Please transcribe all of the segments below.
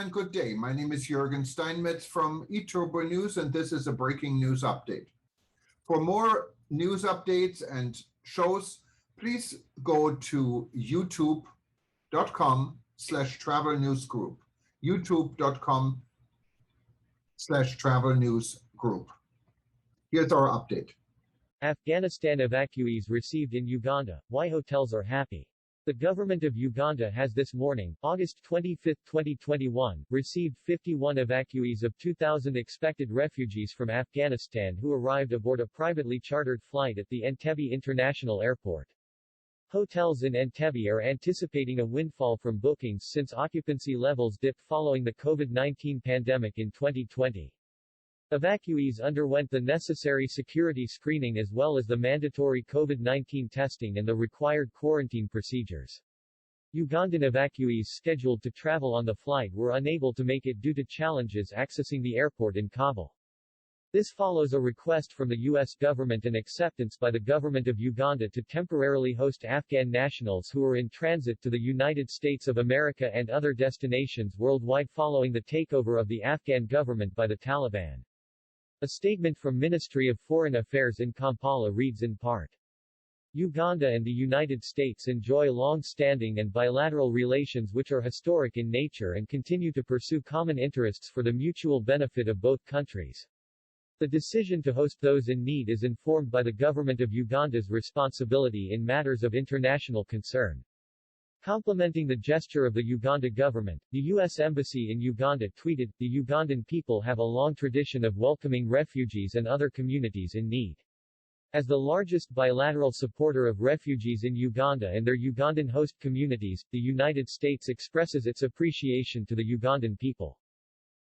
and good day. My name is Jürgen Steinmetz from eTurboNews, and this is a breaking news update. For more news updates and shows, please go to youtube.com/travel news group. youtube.com/travel news group. Here's our update. Afghanistan evacuees received in Uganda. Why hotels are happy. The government of Uganda has this morning, August 25, 2021, received 51 evacuees of 2,000 expected refugees from Afghanistan who arrived aboard a privately chartered flight at the Entebbe International Airport. Hotels in Entebbe are anticipating a windfall from bookings since occupancy levels dipped following the COVID-19 pandemic in 2020. Evacuees underwent the necessary security screening as well as the mandatory COVID-19 testing and the required quarantine procedures. Ugandan evacuees scheduled to travel on the flight were unable to make it due to challenges accessing the airport in Kabul. This follows a request from the U.S. government and acceptance by the Government of Uganda to temporarily host Afghan nationals who are in transit to the United States of America and other destinations worldwide following the takeover of the Afghan government by the Taliban. A statement from Ministry of Foreign Affairs in Kampala reads in part, Uganda and the United States enjoy long-standing and bilateral relations which are historic in nature and continue to pursue common interests for the mutual benefit of both countries. The decision to host those in need is informed by the Government of Uganda's responsibility in matters of international concern. Complementing the gesture of the Uganda government, the U.S. Embassy in Uganda tweeted, "The Ugandan people have a long tradition of welcoming refugees and other communities in need. As the largest bilateral supporter of refugees in Uganda and their Ugandan host communities, the United States expresses its appreciation to the Ugandan people.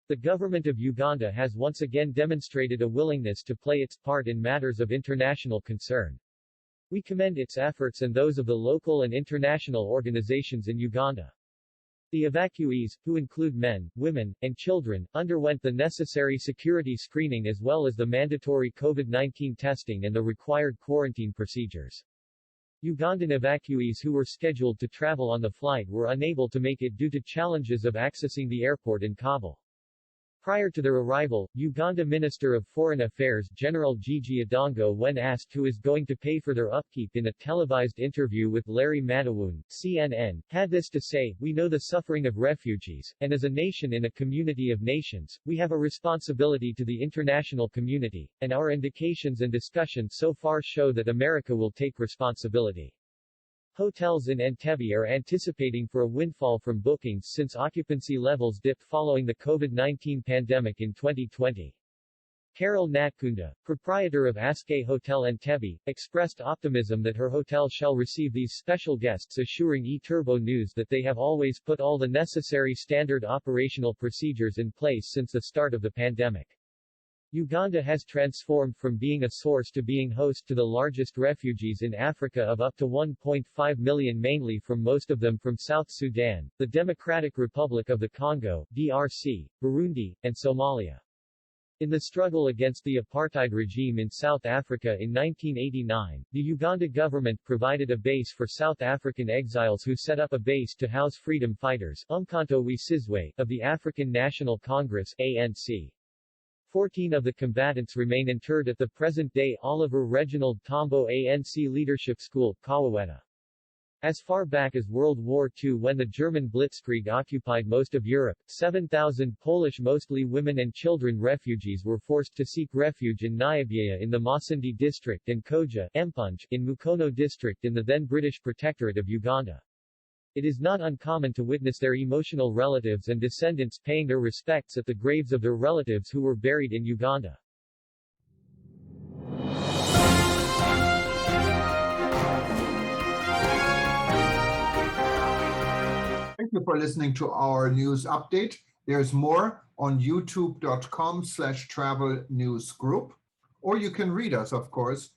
The government of Uganda has once again demonstrated a willingness to play its part in matters of international concern. We commend its efforts and those of the local and international organizations in Uganda." The evacuees, who include men, women, and children, underwent the necessary security screening as well as the mandatory COVID-19 testing and the required quarantine procedures. Ugandan evacuees who were scheduled to travel on the flight were unable to make it due to challenges of accessing the airport in Kabul. Prior to their arrival, Uganda Minister of Foreign Affairs General Gigi Adongo, when asked who is going to pay for their upkeep in a televised interview with Larry Madawoon, CNN, had this to say, "We know the suffering of refugees, and as a nation in a community of nations, we have a responsibility to the international community, and our indications and discussions so far show that America will take responsibility." Hotels in Entebbe are anticipating for a windfall from bookings since occupancy levels dipped following the COVID-19 pandemic in 2020. Carol Natkunda, proprietor of Aske Hotel Entebbe, expressed optimism that her hotel shall receive these special guests, assuring eTurboNews that they have always put all the necessary standard operational procedures in place since the start of the pandemic. Uganda has transformed from being a source to being host to the largest refugees in Africa of up to 1.5 million, mainly from most of them from South Sudan, the Democratic Republic of the Congo, DRC, Burundi, and Somalia. In the struggle against the apartheid regime in South Africa in 1989, the Uganda government provided a base for South African exiles who set up a base to house freedom fighters Umkhonto we Sizwe, of the African National Congress ANC. 14 of the combatants remain interred at the present-day Oliver Reginald Tambo ANC Leadership School, Kawaweta. As far back as World War II, when the German Blitzkrieg occupied most of Europe, 7,000 Polish, mostly women and children refugees were forced to seek refuge in Nyabyeya in the Masindi district and Koja Mpunj in Mukono district in the then British Protectorate of Uganda. It is not uncommon to witness their emotional relatives and descendants paying their respects at the graves of their relatives who were buried in Uganda. Thank you for listening to our news update. There's more on youtube.com/travel news group, or you can read us, of course,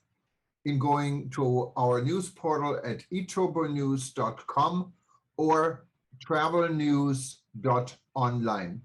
in going to our news portal at eTurboNews.com or travelnews.online.